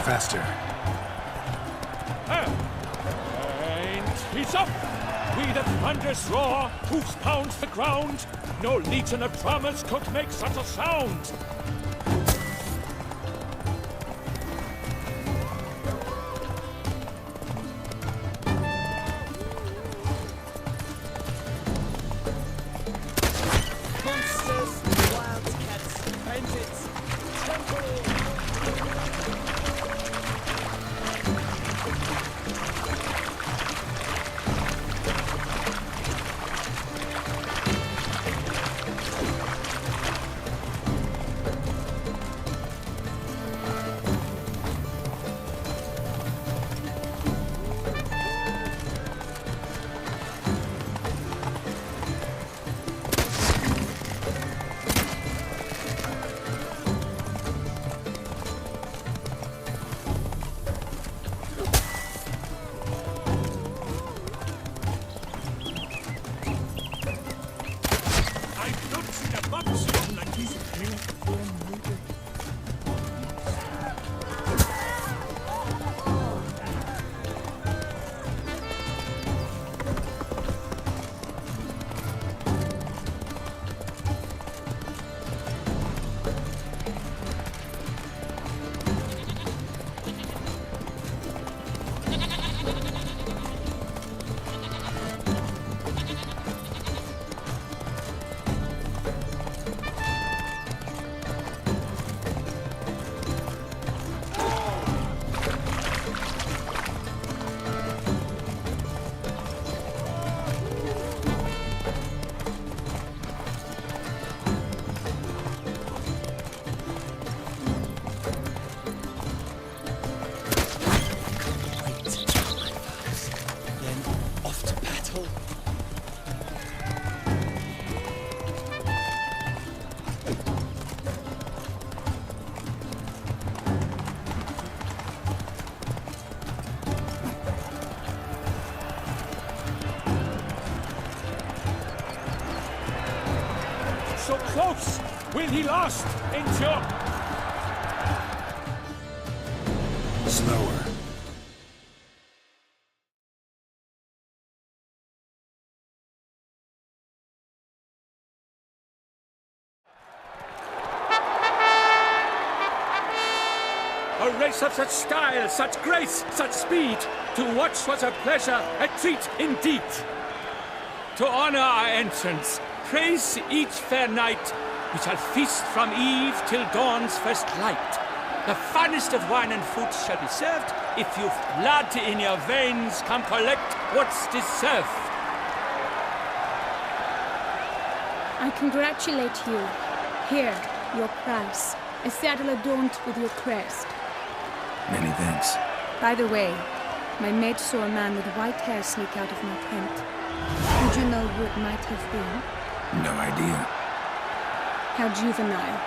faster. And he's up! We the thunder's roar, hoofs pounds the ground. No legion of drummers could make such a sound. Monsters, wildcats, bandits, So close! Will he last? Endure! Slower. A race of such style, such grace, such speed. To watch was a pleasure, a treat indeed. To honor our entrance, praise each fair knight. We shall feast from eve till dawn's first light. The finest of wine and food shall be served. If you've blood in your veins, come collect what's deserved. I congratulate you. Here, your prize. A saddle adorned with your crest. Many thanks. By the way, my maid saw a man with white hair sneak out of my tent. Would you know who it might have been? No idea. How juvenile.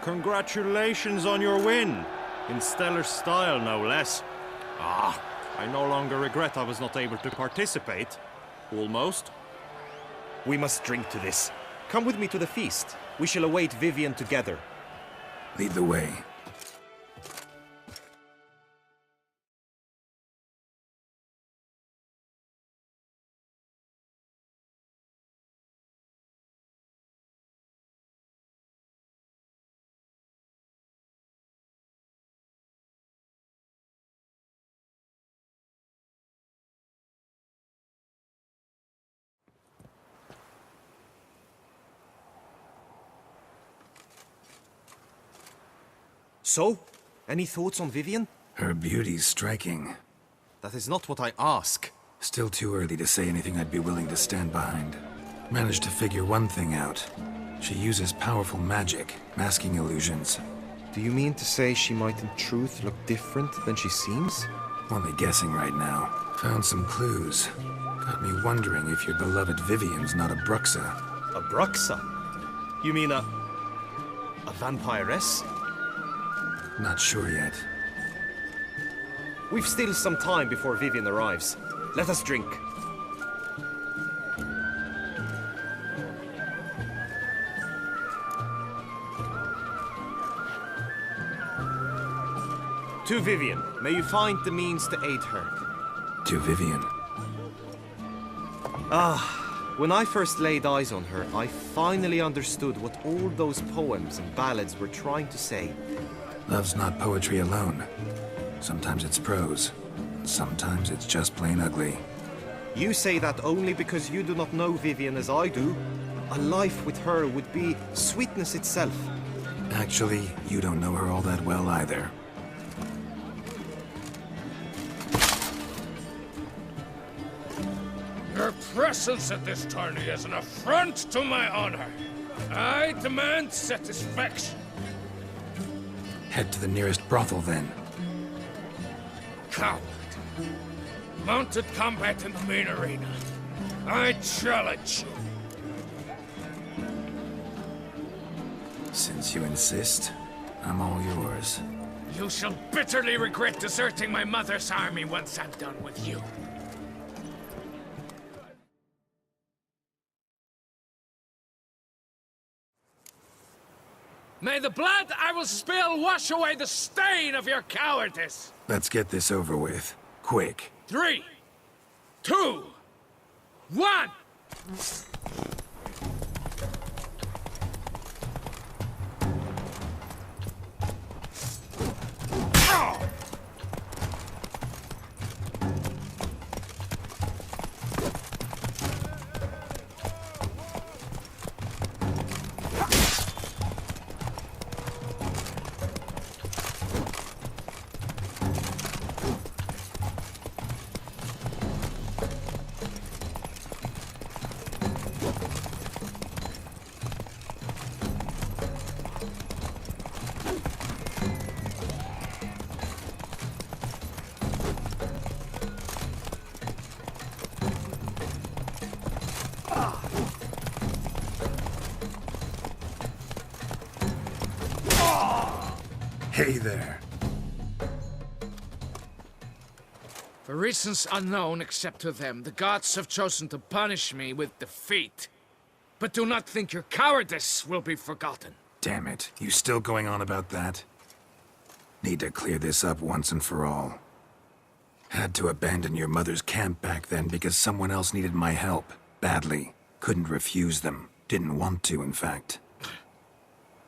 Congratulations on your win. In stellar style, no less. Ah, I no longer regret I was not able to participate. Almost. We must drink to this. Come with me to the feast. We shall await Vivian together. Lead the way. So, any thoughts on Vivian? Her beauty's striking. That is not what I ask. Still too early to say anything I'd be willing to stand behind. Managed to figure one thing out. She uses powerful magic, masking illusions. Do you mean to say she might in truth look different than she seems? Only guessing right now. Found some clues. Got me wondering if your beloved Vivian's not a Bruxa. A Bruxa? You mean a vampiress? Not sure yet. We've still some time before Vivian arrives. Let us drink. To Vivian, may you find the means to aid her. To Vivian. When I first laid eyes on her, I finally understood what all those poems and ballads were trying to say. Love's not poetry alone. Sometimes it's prose. Sometimes it's just plain ugly. You say that only because you do not know Vivian as I do. A life with her would be sweetness itself. Actually, you don't know her all that well either. Your presence at this tourney is an affront to my honor. I demand satisfaction. Head to the nearest brothel, then. Coward. Mounted combat in the main arena. I challenge you. Since you insist, I'm all yours. You shall bitterly regret deserting my mother's army once I'm done with you. May the blood I will spill wash away the stain of your cowardice! Let's get this over with. Quick. 3, 2, 1! Hey there. For reasons unknown except to them, the gods have chosen to punish me with defeat. But do not think your cowardice will be forgotten. Damn it. You still going on about that? Need to clear this up once and for all. Had to abandon your mother's camp back then because someone else needed my help. Badly. Couldn't refuse them. Didn't want to, in fact.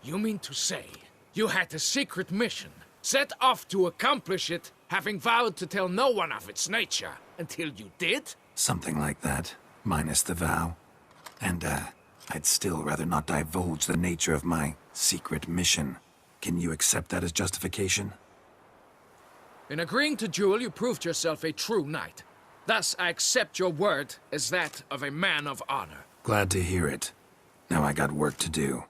You mean to say you had a secret mission, set off to accomplish it, having vowed to tell no one of its nature, until you did? Something like that. Minus the vow. And, I'd still rather not divulge the nature of my secret mission. Can you accept that as justification? In agreeing to duel, you proved yourself a true knight. Thus, I accept your word as that of a man of honor. Glad to hear it. Now I got work to do.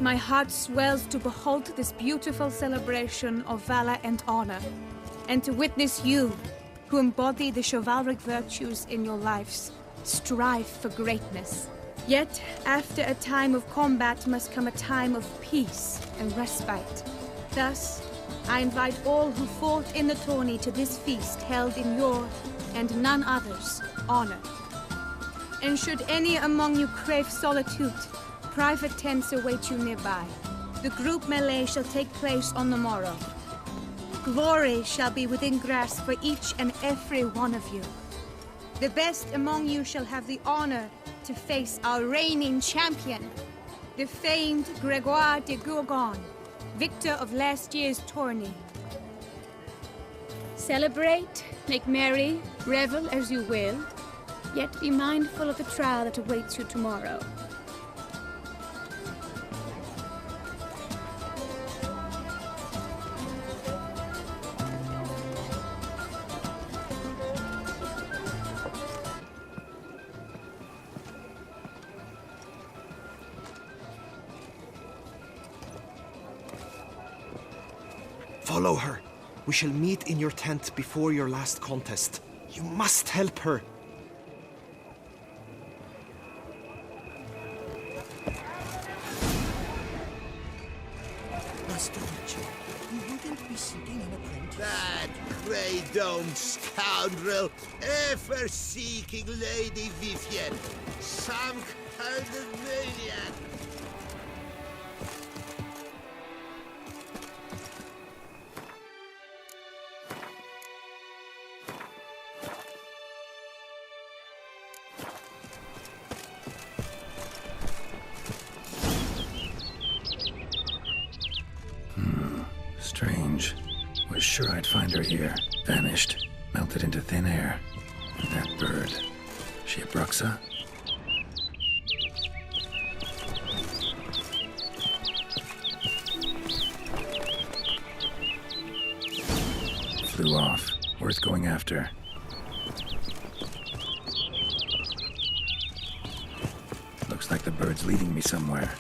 My heart swells to behold this beautiful celebration of valor and honor, and to witness you, who embody the chivalric virtues in your lives, strive for greatness. Yet, after a time of combat must come a time of peace and respite. Thus, I invite all who fought in the tourney to this feast held in your, and none other's, honor. And should any among you crave solitude, private tents await you nearby. The group melee shall take place on the morrow. Glory shall be within grasp for each and every one of you. The best among you shall have the honor to face our reigning champion, the famed Gregoire de Gourgon, victor of last year's tourney. Celebrate, make merry, revel as you will, yet be mindful of the trial that awaits you tomorrow. Follow her. We shall meet in your tent before your last contest. You must help her. Master Richard, you wouldn't be seeking an apprentice? That grey-domed scoundrel, ever seeking Lady Vivienne. Some kind of maniac. Strange. Was sure I'd find her here. Vanished. Melted into thin air. And that bird. She a Bruxa? Flew off. Worth going after. Looks like the bird's leading me somewhere.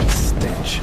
Stench.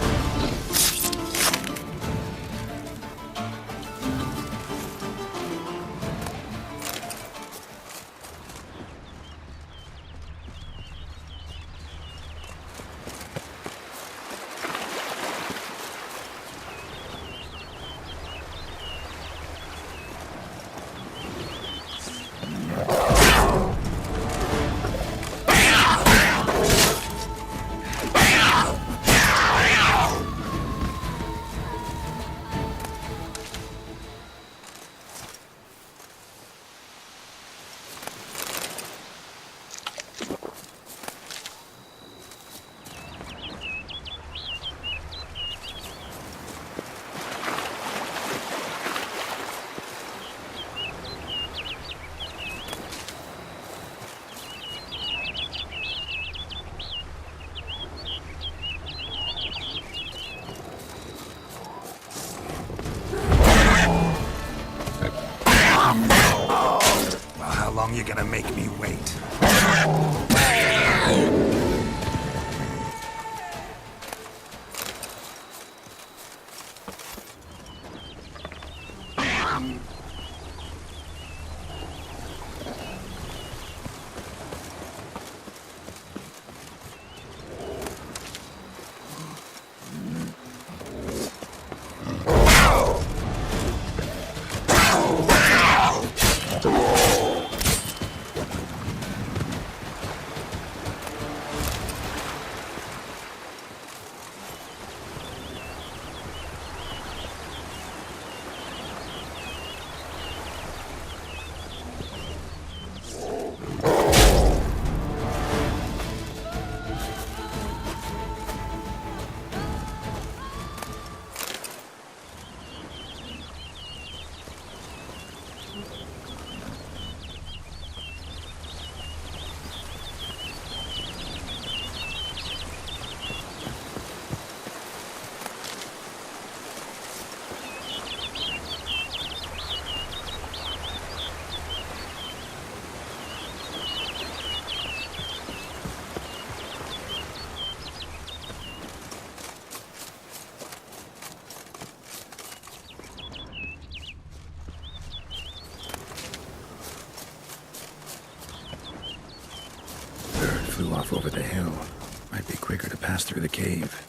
Well, how long you gonna make me wait? Flew off over the hill. Might be quicker to pass through the cave.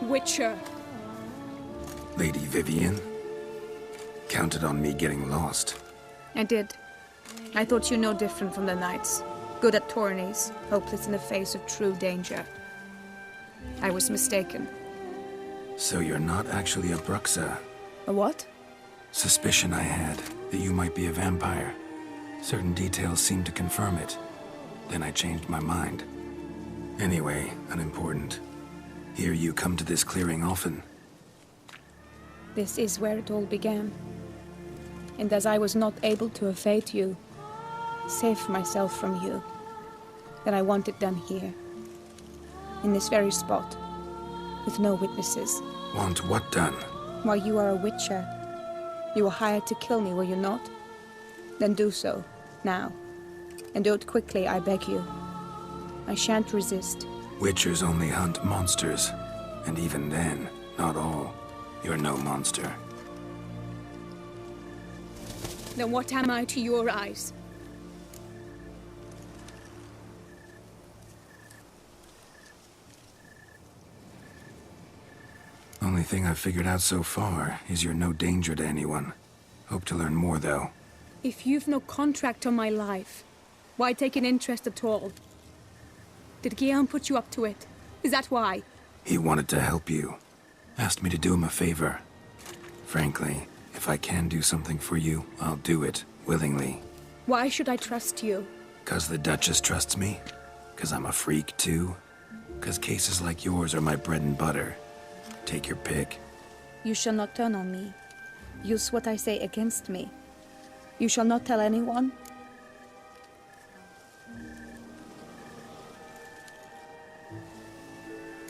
Witcher. Lady Vivian? Counted on me getting lost. I did. I thought you no different from the knights. Good at tourneys, hopeless in the face of true danger. I was mistaken. So you're not actually a Bruxa? A what? Suspicion I had, that you might be a vampire. Certain details seemed to confirm it. Then I changed my mind. Anyway, unimportant. Hear you come to this clearing often. This is where it all began. And as I was not able to evade you, save myself from you, then I want it done here. In this very spot. With no witnesses. Want what done? Why, you are a witcher. You were hired to kill me, were you not? Then do so, now. And do it quickly, I beg you. I shan't resist. Witchers only hunt monsters. And even then, not all. You're no monster. Then what am I to your eyes? Only thing I've figured out so far is you're no danger to anyone. Hope to learn more, though. If you've no contract on my life, why take an interest at all? Did Guillaume put you up to it? Is that why? He wanted to help you. Asked me to do him a favor. Frankly, if I can do something for you, I'll do it, willingly. Why should I trust you? 'Cause the Duchess trusts me? 'Cause I'm a freak, too? 'Cause cases like yours are my bread and butter? Take your pick. You shall not turn on me. Use what I say against me. You shall not tell anyone?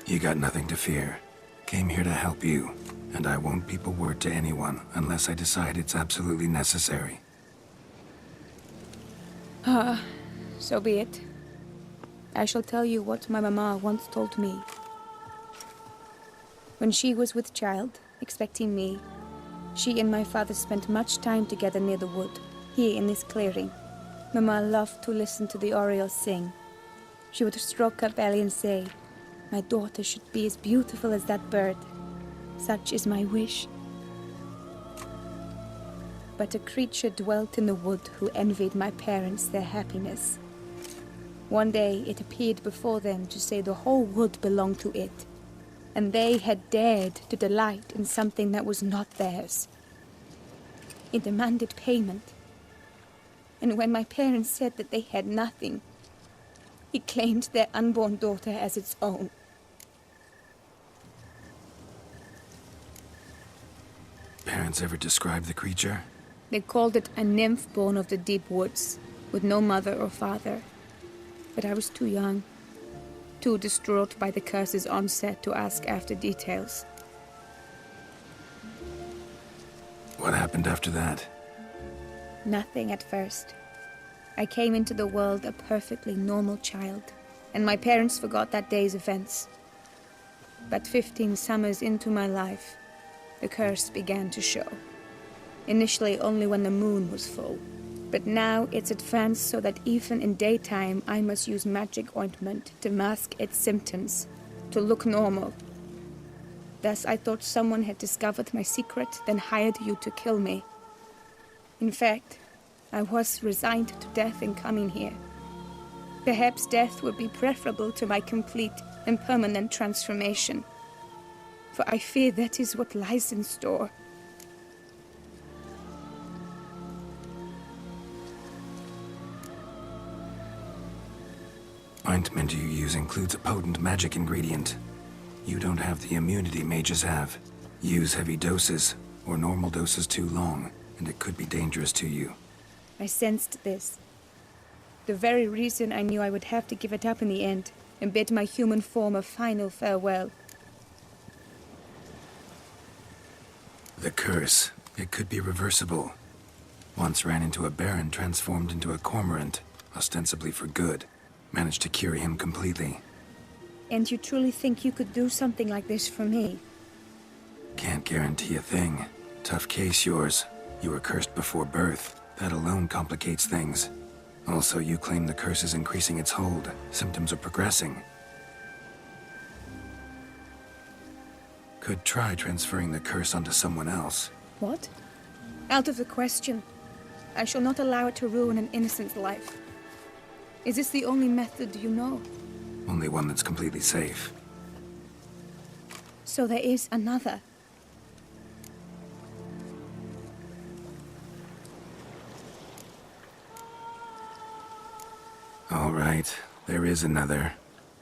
You got nothing to fear. Came here to help you, and I won't peep a word to anyone unless I decide it's absolutely necessary. So be it. I shall tell you what my mama once told me. When she was with child, expecting me, she and my father spent much time together near the wood, here in this clearing. Mama loved to listen to the orioles sing. She would stroke her belly and say, "My daughter should be as beautiful as that bird. Such is my wish." But a creature dwelt in the wood who envied my parents their happiness. One day it appeared before them to say the whole wood belonged to it, and they had dared to delight in something that was not theirs. It demanded payment. And when my parents said that they had nothing, it claimed their unborn daughter as its own. Parents ever describe the creature? They called it a nymph born of the deep woods, with no mother or father. But I was too young, too distraught by the curse's onset to ask after details. What happened after that? Nothing at first. I came into the world a perfectly normal child, and my parents forgot that day's events. But 15 summers into my life, the curse began to show. Initially only when the moon was full, but now it's advanced so that even in daytime I must use magic ointment to mask its symptoms, to look normal. Thus I thought someone had discovered my secret, then hired you to kill me. In fact, I was resigned to death in coming here. Perhaps death would be preferable to my complete and permanent transformation, for I fear that is what lies in store. Ointment you use includes a potent magic ingredient. You don't have the immunity mages have. Use heavy doses, or normal doses too long, and it could be dangerous to you. I sensed this. The very reason I knew I would have to give it up in the end, and bid my human form a final farewell. The curse, it could be reversible. Once ran into a baron transformed into a cormorant, ostensibly for good. Managed to cure him completely. And you truly think you could do something like this for me? Can't guarantee a thing. Tough case, yours. You were cursed before birth. That alone complicates things. Also, you claim the curse is increasing its hold. Symptoms are progressing. Could try transferring the curse onto someone else. What? Out of the question. I shall not allow it to ruin an innocent's life. Is this the only method you know? Only one that's completely safe. So there is another. All right, there is another.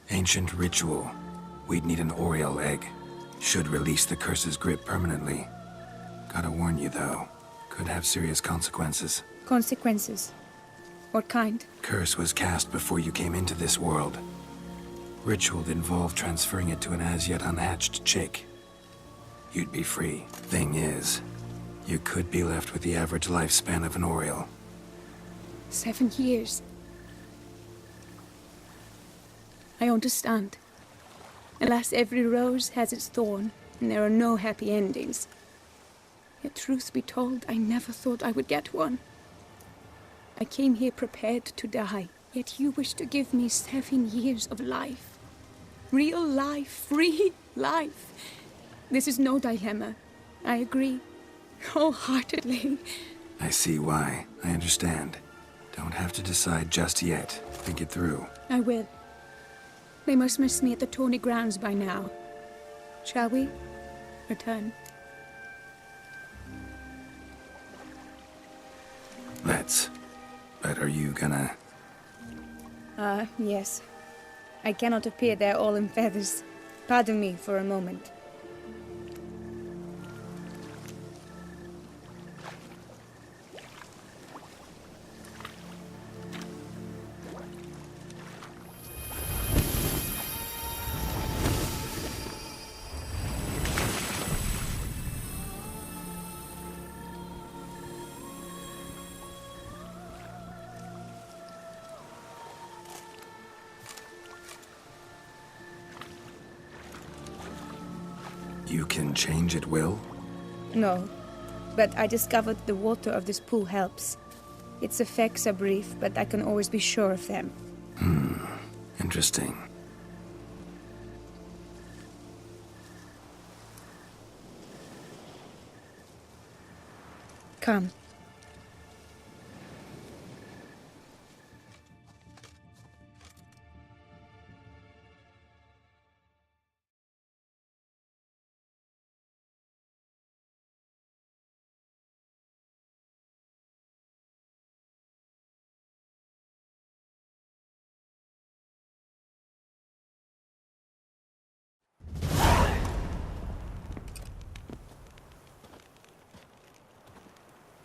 Ancient ritual. We'd need an Oriole egg. Should release the curse's grip permanently. Gotta warn you, though. Could have serious consequences. Consequences? What kind? Curse was cast before you came into this world. Ritual involved transferring it to an as-yet unhatched chick. You'd be free. Thing is, you could be left with the average lifespan of an Oriole. 7 years. I understand. Alas, every rose has its thorn, and there are no happy endings. Yet truth be told, I never thought I would get one. I came here prepared to die, yet you wish to give me 7 years of life. Real life, free life. This is no dilemma. I agree. Wholeheartedly. I see why. I understand. Don't have to decide just yet. Think it through. I will. They must miss me at the Tawny Grounds by now. Shall we? Return. Let's. But are you gonna... Yes. I cannot appear there all in feathers. Pardon me for a moment. You can change at will? No, but I discovered the water of this pool helps. Its effects are brief, but I can always be sure of them. Interesting. Come.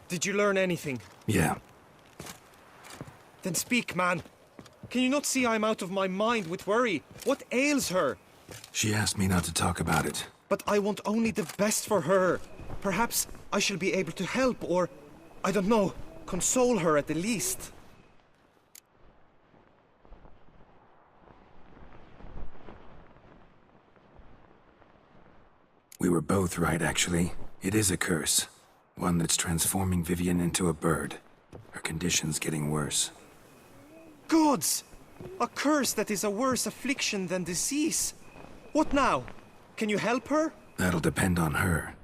Did you learn anything? Yeah. Then speak, man. Can you not see I'm out of my mind with worry? What ails her? She asked me not to talk about it. But I want only the best for her. Perhaps I shall be able to help or, I don't know, console her at the least. We were both right, actually. It is a curse. One that's transforming Vivian into a bird. Her condition's getting worse. Gods! A curse that is a worse affliction than disease. What now? Can you help her? That'll depend on her.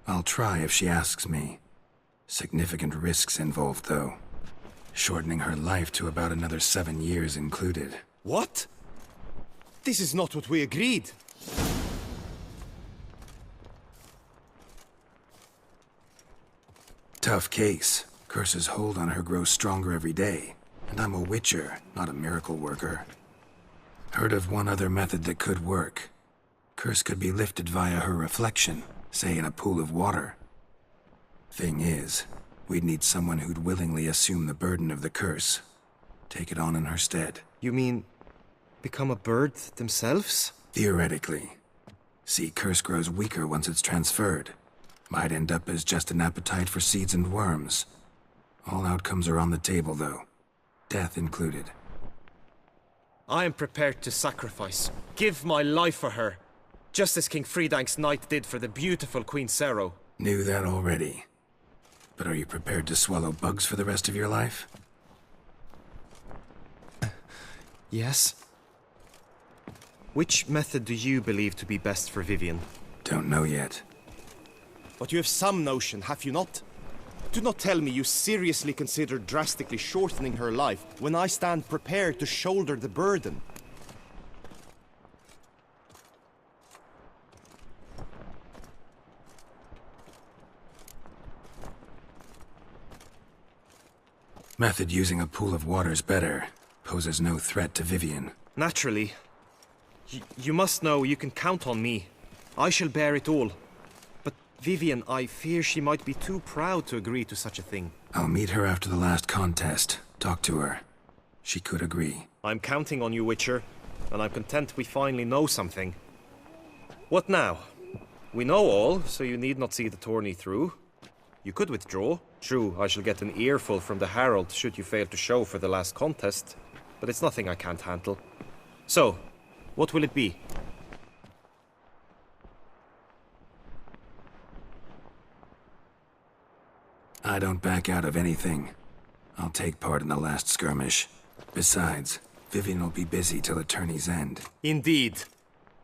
I'll try if she asks me. Significant risks involved, though. Shortening her life to about another 7 years included. What? This is not what we agreed. Tough case. Curse's hold on her grows stronger every day. And I'm a witcher, not a miracle worker. Heard of one other method that could work. Curse could be lifted via her reflection, say in a pool of water. Thing is, we'd need someone who'd willingly assume the burden of the curse. Take it on in her stead. You mean, become a bird themselves? Theoretically. See, curse grows weaker once it's transferred. Might end up as just an appetite for seeds and worms. All outcomes are on the table, though. Death included. I am prepared to sacrifice. Give my life for her. Just as King Fridank's knight did for the beautiful Queen Sero. Knew that already. But are you prepared to swallow bugs for the rest of your life? Yes. Which method do you believe to be best for Vivian? Don't know yet. But you have some notion, have you not? Do not tell me you seriously consider drastically shortening her life when I stand prepared to shoulder the burden. Method using a pool of water's better. Poses no threat to Vivian. Naturally. You must know you can count on me. I shall bear it all. But Vivian, I fear she might be too proud to agree to such a thing. I'll meet her after the last contest. Talk to her. She could agree. I'm counting on you, Witcher, and I'm content we finally know something. What now? We know all, so you need not see the tourney through. You could withdraw. True, I shall get an earful from the Herald should you fail to show for the last contest, but it's nothing I can't handle. So, what will it be? I don't back out of anything. I'll take part in the last skirmish. Besides, Vivian will be busy till the tourney's end. Indeed.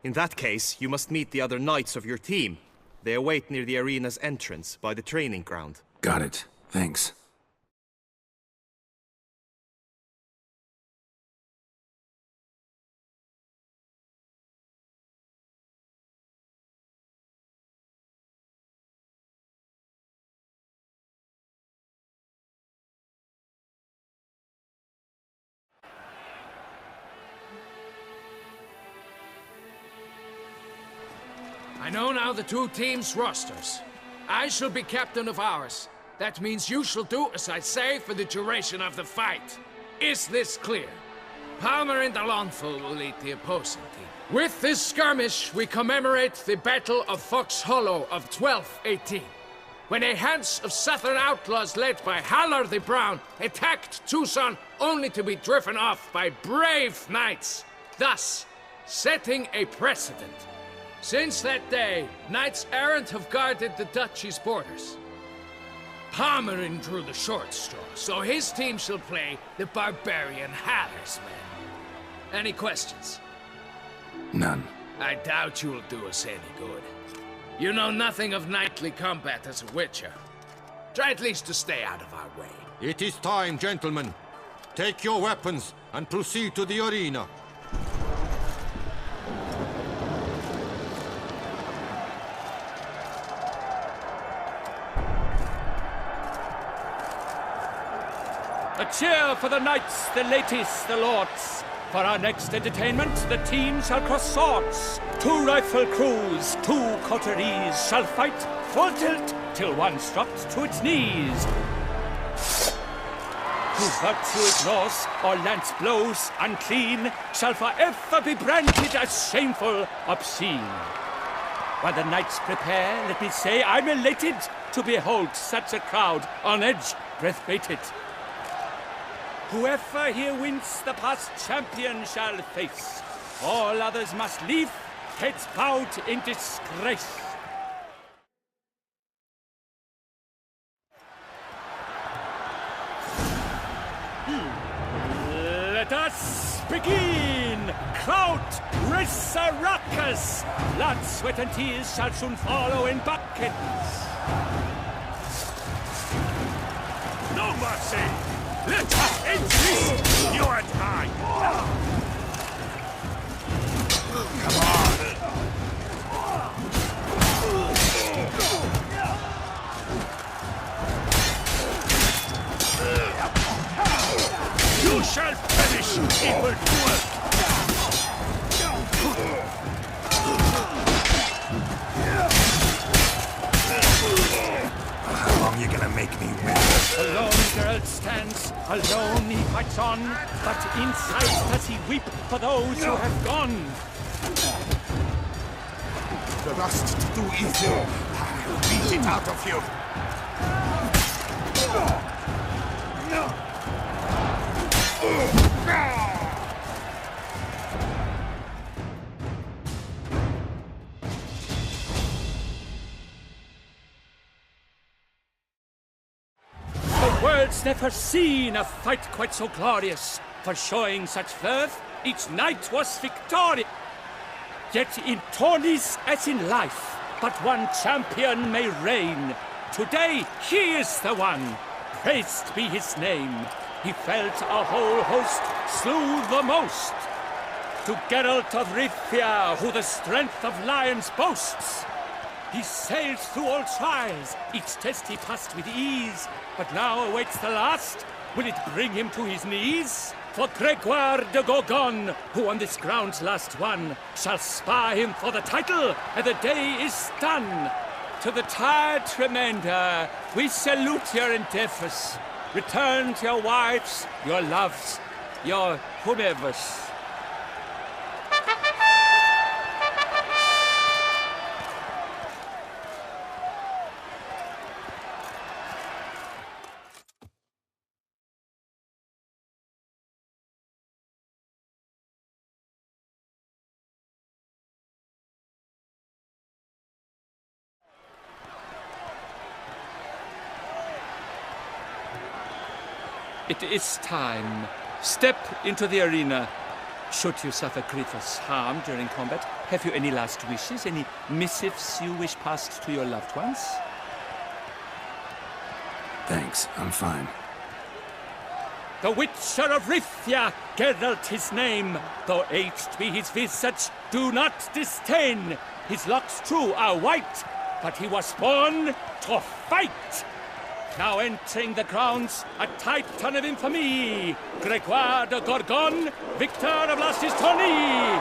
In that case, you must meet the other knights of your team. They await near the arena's entrance, by the training ground. Got it. Thanks. I know now the two teams' rosters. I shall be captain of ours. That means you shall do as I say for the duration of the fight. Is this clear? Palmer and Alonful will lead the opposing team. With this skirmish, we commemorate the Battle of Fox Hollow of 1218, when a Hans of Southern outlaws led by Haller the Brown attacked Tucson only to be driven off by brave knights, thus setting a precedent. Since that day, knights errant have guarded the duchy's borders. Palmerin drew the short straw, so his team shall play the barbarian Haller's men. Any questions? None. I doubt you'll do us any good. You know nothing of knightly combat as a witcher. Try at least to stay out of our way. It is time, gentlemen. Take your weapons and proceed to the arena. A cheer for the knights, the ladies, the lords. For our next entertainment, the teams shall cross swords. Two rifle crews, two coteries shall fight full tilt till one's dropped to its knees. Who virtue ignores or lance blows unclean shall forever be branded as shameful, obscene. While the knights prepare, let me say I'm elated to behold such a crowd on edge, breath-baited. Whoever here wins the past champion shall face. All others must leave, heads bowed in disgrace. Let us begin! Crowd, raise a ruckus! Blood, sweat, and tears shall soon follow in buckets. No mercy! Let us insist your time! Come on! You shall perish, evildoer! How long you gonna make me win? Alone Geralt stands, alone he fights on, but inside does he weep for those who have gone. The lust to do evil. I'll beat it out of you. The world's never seen a fight quite so glorious. For showing such verve, each knight was victorious. Yet in tourneys as in life, but one champion may reign. Today, he is the one. Praised be his name. He felt a whole host, slew the most. To Geralt of Rivia, who the strength of lions boasts. He sailed through all trials, each test he passed with ease. But now awaits the last. Will it bring him to his knees? For Gregoire de Gorgon, who on this ground last won, shall spar him for the title, and the day is done. To the tired Tremenda, we salute your endeavors. Return to your wives, your loves, your whomevers. It is time. Step into the arena. Should you suffer grievous harm during combat, have you any last wishes, any missives you wish passed to your loved ones? Thanks, I'm fine. The Witcher of Rivia, Geralt his name. Though aged be his visage, do not disdain. His locks true are white, but he was born to fight. Now entering the grounds, a titan of infamy, Gregoire de Gorgon, victor of last his tourney.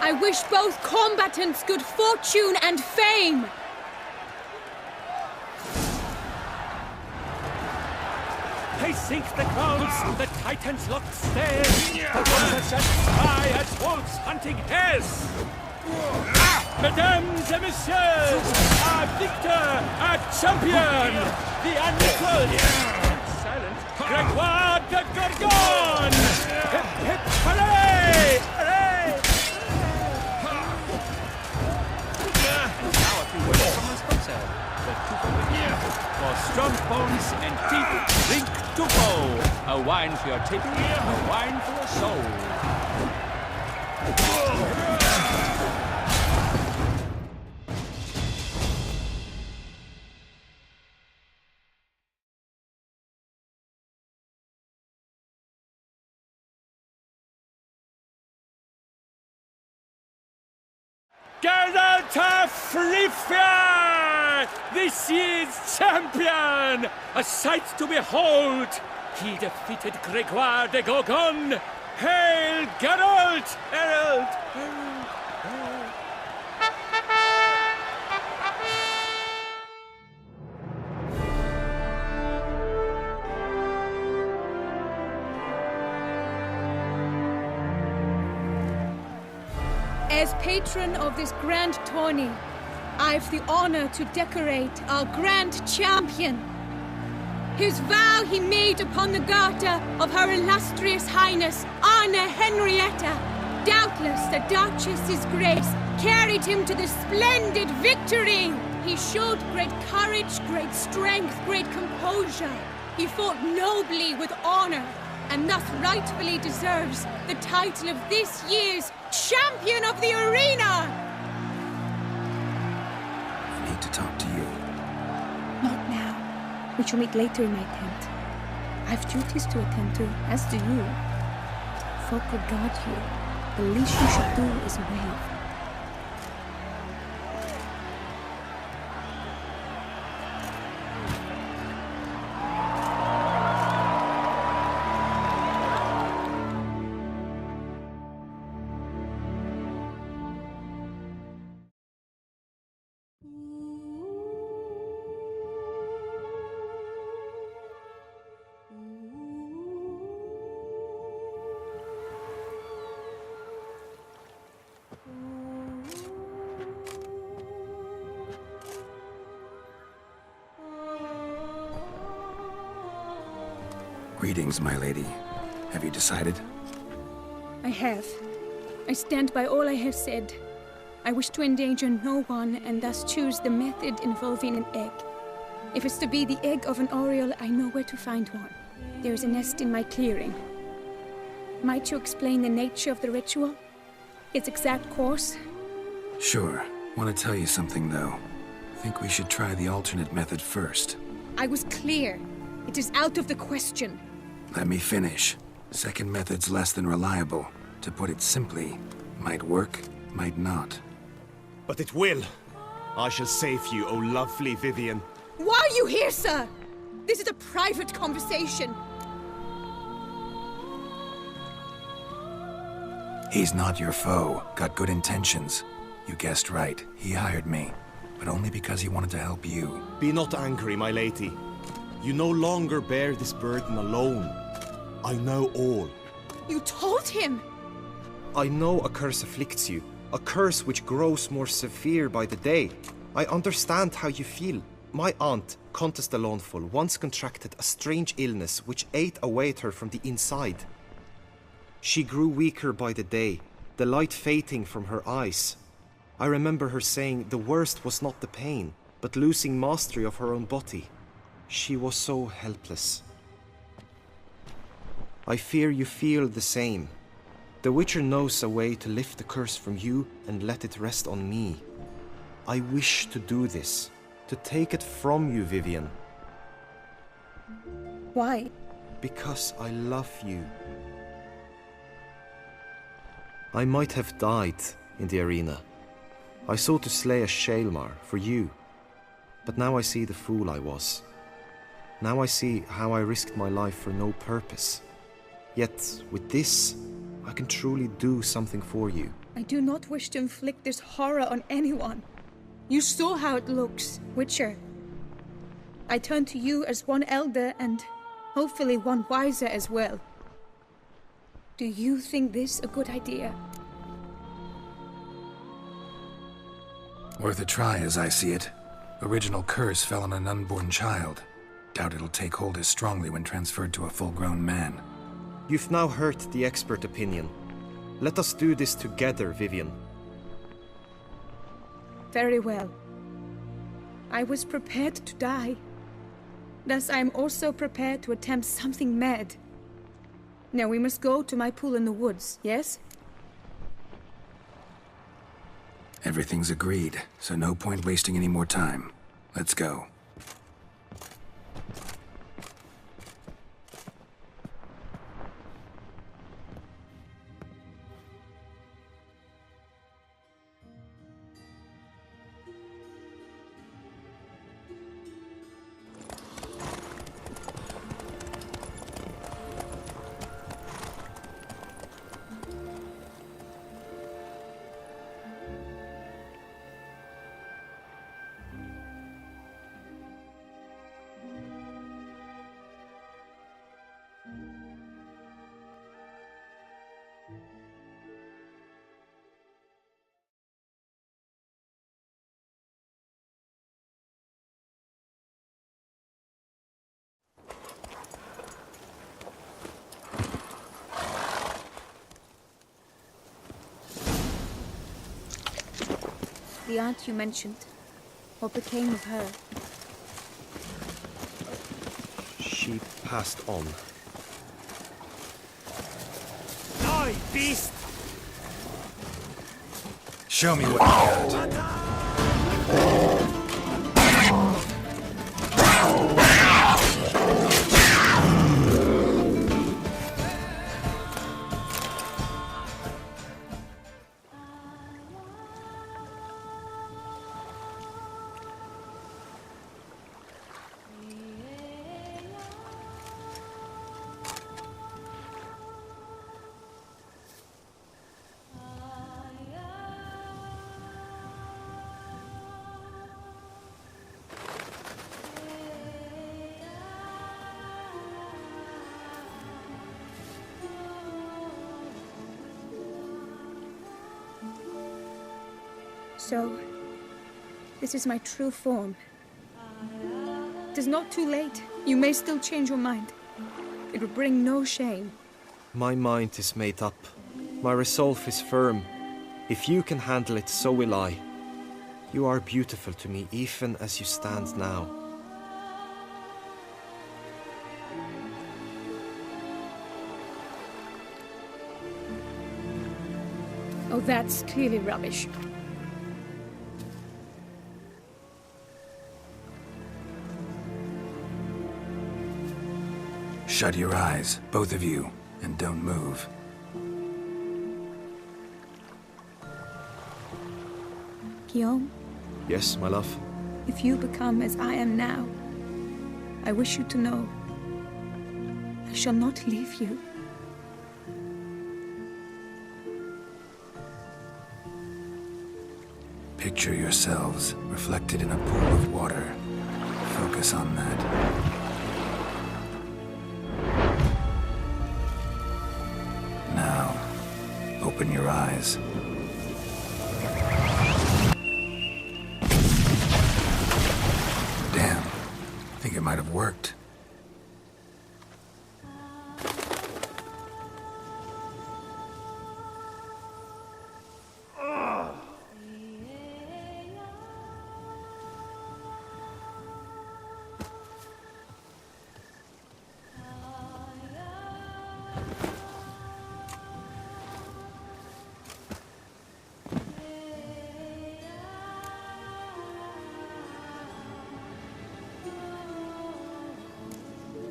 I wish both combatants good fortune and fame. They sink the grounds, the titans locked stare. The waters and sky as wolves hunting hares. Mesdames et messieurs, our victor, our champion, the unequaled, silent Gregoire de Gorgon! Hip, hip, hooray! Hooray! Now a few words from our sponsor, the for strong bones and teeth, drink to go. A wine for your table, a wine for your soul. Geralt of Rivia, this year's champion, a sight to behold. He defeated Gregoire de Gorgon. Hail, Geralt! Herald! As patron of this grand tourney, I've the honor to decorate our grand champion. His vow he made upon the garter of her illustrious highness, Anna Henrietta. Doubtless the Duchess's grace carried him to the splendid victory. He showed great courage, great strength, great composure. He fought nobly with honor, and thus rightfully deserves the title of this year's Champion of the Arena! I need to talk to you. Not now. We shall meet later in my tent. I've duties to attend to, as do you. Folk regard you. The least you should do is wave. Greetings, my lady. Have you decided? I have. I stand by all I have said. I wish to endanger no one and thus choose the method involving an egg. If it's to be the egg of an oriole, I know where to find one. There is a nest in my clearing. Might you explain the nature of the ritual? its exact course? Sure. Want to tell you something, though. Think we should try the alternate method first. I was clear. It is out of the question. Let me finish. Second method's less than reliable. To put it simply, might work, might not. But it will. I shall save you, O lovely Vivian. Why are you here, sir? This is a private conversation. He's not your foe. Got good intentions. You guessed right. He hired me. But only because he wanted to help you. Be not angry, my lady. You no longer bear this burden alone. I know all. You told him! I know a curse afflicts you. A curse which grows more severe by the day. I understand how you feel. My aunt, Countess the Lawnful, once contracted a strange illness which ate away at her from the inside. She grew weaker by the day, the light fading from her eyes. I remember her saying the worst was not the pain, but losing mastery of her own body. She was so helpless. I fear you feel the same. The Witcher knows a way to lift the curse from you and let it rest on me. I wish to do this, to take it from you, Vivian. Why? Because I love you. I might have died in the arena. I sought to slay a Shaelmar for you. But now I see the fool I was. Now I see how I risked my life for no purpose. Yet, with this, I can truly do something for you. I do not wish to inflict this horror on anyone. You saw how it looks, Witcher. I turn to you as one elder and hopefully one wiser as well. Do you think this a good idea? Worth a try, as I see it. Original curse fell on an unborn child. Doubt it'll take hold as strongly when transferred to a full-grown man. You've now heard the expert opinion. Let us do this together, Vivian. Very well. I was prepared to die. Thus I am also prepared to attempt something mad. Now we must go to my pool in the woods, yes? Everything's agreed, so no point wasting any more time. Let's go. The aunt you mentioned. What became of her? She passed on. Die, beast! Show me what you got. So, this is my true form. It is not too late. You may still change your mind. It will bring no shame. My mind is made up. My resolve is firm. If you can handle it, so will I. You are beautiful to me, even as you stand now. Oh, that's clearly rubbish. Shut your eyes, both of you, and don't move. Guillaume, Yes, my love. if you become as I am now, I wish you to know I shall not leave you. Picture yourselves reflected in a pool of water. Focus on that. Now, open your eyes. Damn, I think it might have worked.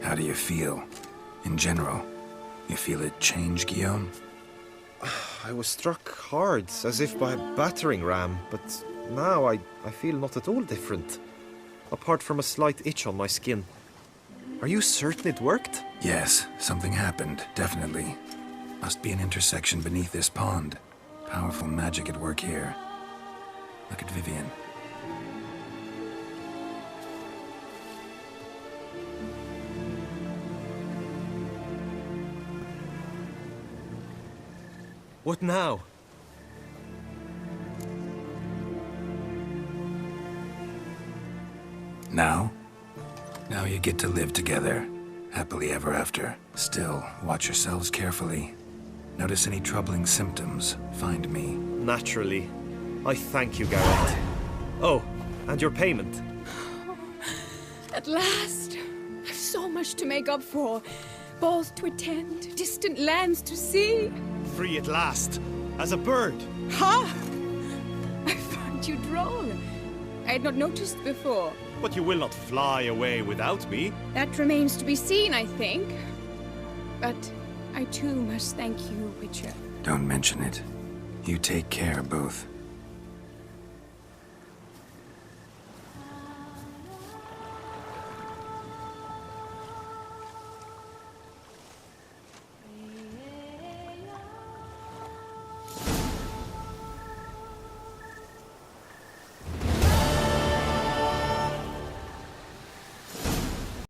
How do you feel? In general, you feel it change, Guillaume? I was struck hard, as if by a battering ram, but now I feel not at all different. Apart from a slight itch on my skin. Are you certain it worked? Yes, something happened, definitely. Must be an intersection beneath this pond. Powerful magic at work here. Look at Vivian. What now? Now? Now you get to live together. Happily ever after. Still, watch yourselves carefully. Notice any troubling symptoms, find me. Naturally. I thank you, Garrett. Oh, and your payment. At last! I've so much to make up for. Balls to attend, distant lands to see. Free at last, as a bird. Ha! I found you droll. I had not noticed before. But you will not fly away without me. That remains to be seen, I think. But I too must thank you, Witcher. Don't mention it. You take care, both.